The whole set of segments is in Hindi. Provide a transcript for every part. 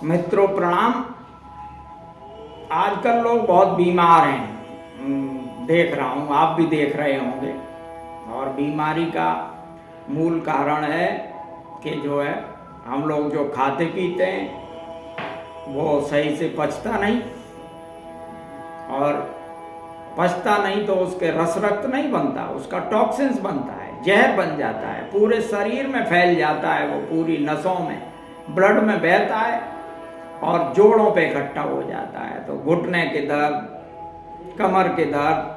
मित्रों प्रणाम। आजकल लोग बहुत बीमार हैं, देख रहा हूँ, आप भी देख रहे होंगे। और बीमारी का मूल कारण है कि जो है हम लोग जो खाते पीते हैं वो सही से पचता नहीं, और पचता नहीं तो उसके रस रक्त नहीं बनता, उसका टॉक्सिन्स बनता है, जहर बन जाता है, पूरे शरीर में फैल जाता है, वो पूरी नसों में ब्लड में बहता है और जोड़ों पे इकट्ठा हो जाता है। तो घुटने के दर्द, कमर के दर्द,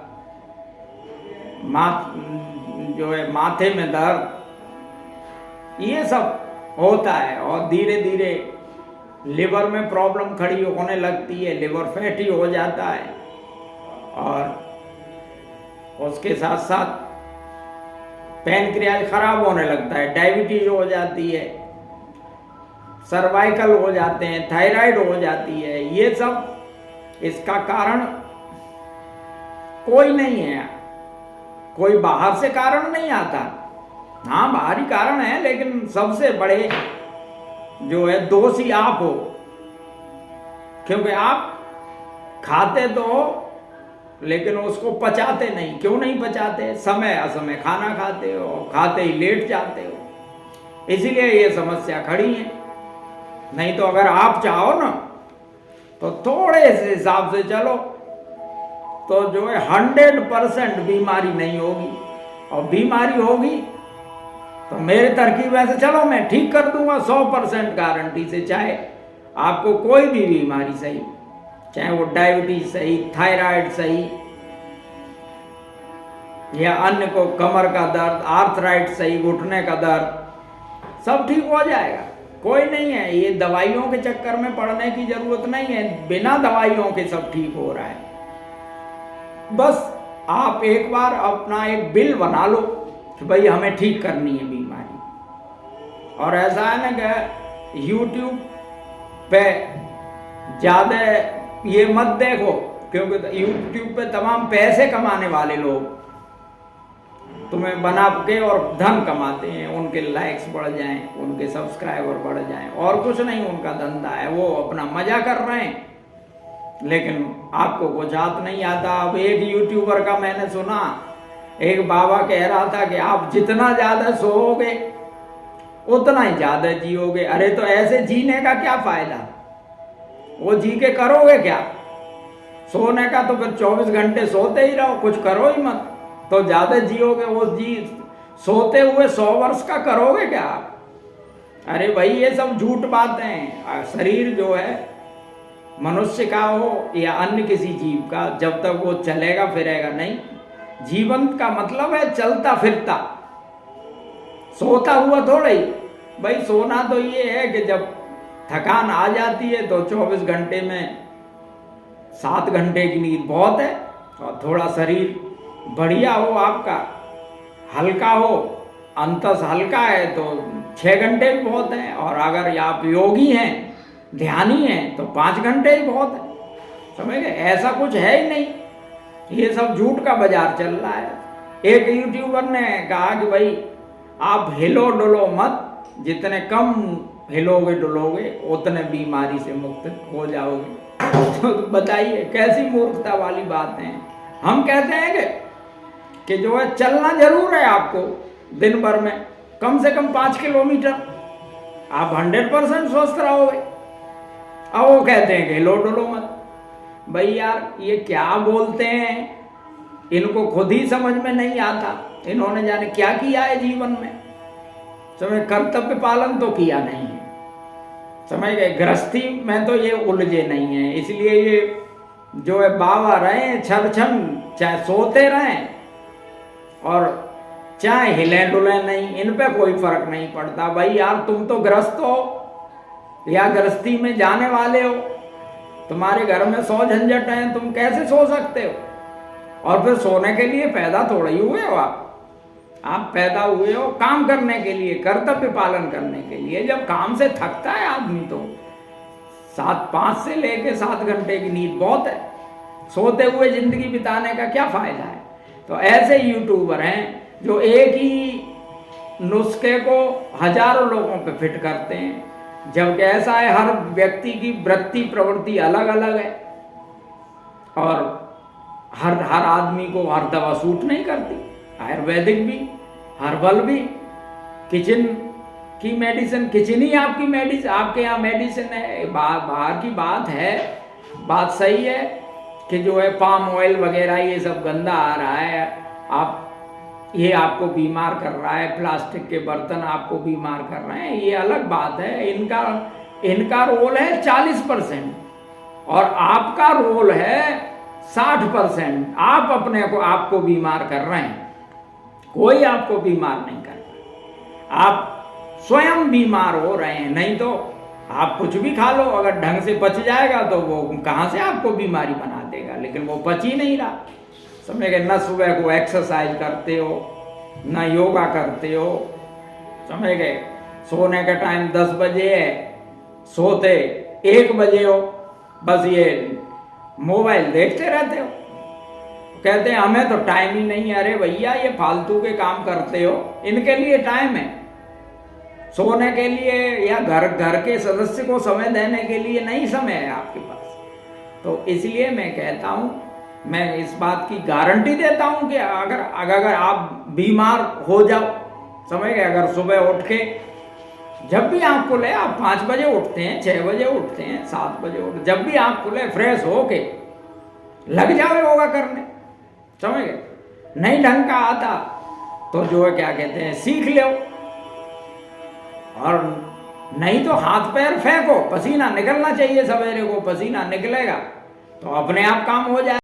जो है माथे में दर्द, ये सब होता है। और धीरे धीरे लिवर में प्रॉब्लम खड़ी होने लगती है, लिवर फैटी हो जाता है, और उसके साथ साथ पैनक्रियाज खराब होने लगता है, डायबिटीज हो जाती है, सर्वाइकल हो जाते हैं, थायराइड हो जाती है। ये सब इसका कारण कोई नहीं है, कोई बाहर से कारण नहीं आता। हाँ, बाहरी कारण है, लेकिन सबसे बड़े जो है दोषी आप हो, क्योंकि आप खाते तो हो लेकिन उसको पचाते नहीं। क्यों नहीं पचाते? समय असमय खाना खाते हो, खाते ही लेट जाते हो, इसीलिए ये समस्या खड़ी है। नहीं तो अगर आप चाहो ना तो थोड़े से हिसाब से चलो तो जो है 100% बीमारी नहीं होगी, और बीमारी होगी तो मेरे तरकीब ऐसे चलो मैं ठीक कर दूंगा 100% गारंटी से। चाहे आपको कोई भी बीमारी सही, चाहे वो डायबिटीज सही, थायराइड सही, या अन्य को कमर का दर्द, आर्थराइटिस सही, घुटने का दर्द, सब ठीक हो जाएगा। कोई नहीं है, ये दवाइयों के चक्कर में पड़ने की जरूरत नहीं है, बिना दवाइयों के सब ठीक हो रहा है। बस आप एक बार अपना एक बिल बना लो कि भाई हमें ठीक करनी है बीमारी। और ऐसा है ना कि यूट्यूब पे ज़्यादा ये मत देखो, क्योंकि यूट्यूब पे तमाम पैसे कमाने वाले लोग तुम्हें बना के और धन कमाते हैं, उनके लाइक्स बढ़ जाएं, उनके सब्सक्राइबर बढ़ जाएं, और कुछ नहीं उनका धंधा है, वो अपना मजा कर रहे हैं। लेकिन आपको कुछ हाथ नहीं आता। अब एक यूट्यूबर का मैंने सुना, एक बाबा कह रहा था कि आप जितना ज्यादा सोओगे उतना ही ज्यादा जियोगे। अरे तो ऐसे जीने का क्या फायदा? वो जी के करोगे क्या? सोने का तो फिर 24 घंटे सोते ही रहो, कुछ करो ही मत, तो ज्यादा जियोगे। वो जी सोते हुए 100 वर्ष का करोगे क्या आप? अरे भाई ये सब झूठ बातें हैं। शरीर जो है मनुष्य का हो या अन्य किसी जीव का, जब तक वो चलेगा फिरेगा नहीं। जीवन का मतलब है चलता फिरता, सोता हुआ थोड़ा ही। भाई सोना तो ये है कि जब थकान आ जाती है तो 24 घंटे में 7 घंटे की नींद बहुत है, और थोड़ा शरीर बढ़िया हो, आपका हल्का हो, अंतस हल्का है तो 6 घंटे भी बहुत हैं। और अगर आप योगी हैं, ध्यानी हैं, तो 5 घंटे ही बहुत है। समझ गए? ऐसा कुछ है ही नहीं, ये सब झूठ का बाजार चल रहा है। एक यूट्यूबर ने कहा कि भाई आप हिलो डुलो मत, जितने कम हिलोगे डुलोगे उतने बीमारी से मुक्त हो जाओगे। तो बताइए कैसी मूर्खता वाली बात है। हम कहते हैं कि जो है चलना जरूर है आपको दिन भर में कम से कम 5 किलोमीटर, आप 100% स्वस्थ रहोगे। अब वो कहते हैं कि हिलो डुलो मत। भाई यार ये क्या बोलते हैं, इनको खुद ही समझ में नहीं आता। इन्होंने जाने क्या किया है जीवन में, समझ, कर्तव्य पालन तो किया नहीं है, समझ गए, गृहस्थी में तो ये उलझे नहीं है। इसलिए ये जो है बाबा रहे छरछन, चाहे सोते रहें और चाहे हिले डुले नहीं, इन पे कोई फर्क नहीं पड़ता। भाई यार तुम तो गृहस्थ हो या गृहस्थी में जाने वाले हो, तुम्हारे घर में 100 झंझट हैं, तुम कैसे सो सकते हो? और फिर सोने के लिए पैदा थोड़ा ही हुए हो आप पैदा हुए हो काम करने के लिए, कर्तव्य पालन करने के लिए। जब काम से थकता है आदमी तो 5 से लेके 7 घंटे की नींद बहुत है। सोते हुए जिंदगी बिताने का क्या फायदा है? तो ऐसे यूट्यूबर हैं जो एक ही नुस्खे को हजारों लोगों पे फिट करते हैं, जबकि ऐसा है, हर व्यक्ति की वृत्ति प्रवृत्ति अलग अलग है और हर हर आदमी को हर दवा सूट नहीं करती। आयुर्वेदिक भी, हर्बल भी, किचन की मेडिसिन, किचन ही आपकी मेडिसिन, आपके यहाँ मेडिसिन है। बाहर की बात है, बात सही है कि जो है पाम ऑयल वगैरह ये सब गंदा आ रहा है, आप ये आपको बीमार कर रहा है, प्लास्टिक के बर्तन आपको बीमार कर रहे हैं, ये अलग बात है। इनका रोल है 40% और आपका रोल है 60%। आप अपने को आपको बीमार कर रहे हैं, कोई आपको बीमार नहीं कर रहा, आप स्वयं बीमार हो रहे हैं। नहीं तो आप कुछ भी खा लो, अगर ढंग से पच जाएगा तो वो कहाँ से आपको बीमारी बना देगा, लेकिन वो पच ही नहीं रहा। समझ गए? न सुबह को एक्सरसाइज करते हो, न योगा करते हो, समझ गए? सोने का टाइम 10 बजे है, सोते 1 बजे हो, बस ये मोबाइल देखते रहते हो। कहते हैं हमें तो टाइम ही नहीं है। अरे भैया, ये फालतू के काम करते हो, इनके लिए टाइम है। सोने के लिए या घर के सदस्य को समय देने के लिए नहीं समय है आपके पास। तो इसलिए मैं कहता हूं, मैं इस बात की गारंटी देता हूं कि अगर आप बीमार हो जाओ, समझ गए? अगर सुबह उठ के जब भी आँख खुले, आप 5 बजे उठते हैं, 6 बजे उठते हैं, 7 बजे उठते, जब भी आँख खुले फ्रेश हो के लग जाओ योगा करने, समझ गए? नहीं ढंग का आता तो जो है क्या कहते हैं, सीख लो, और नहीं तो हाथ पैर फेंको। पसीना निकलना चाहिए, सवेरे को पसीना निकलेगा तो अपने आप काम हो जाए।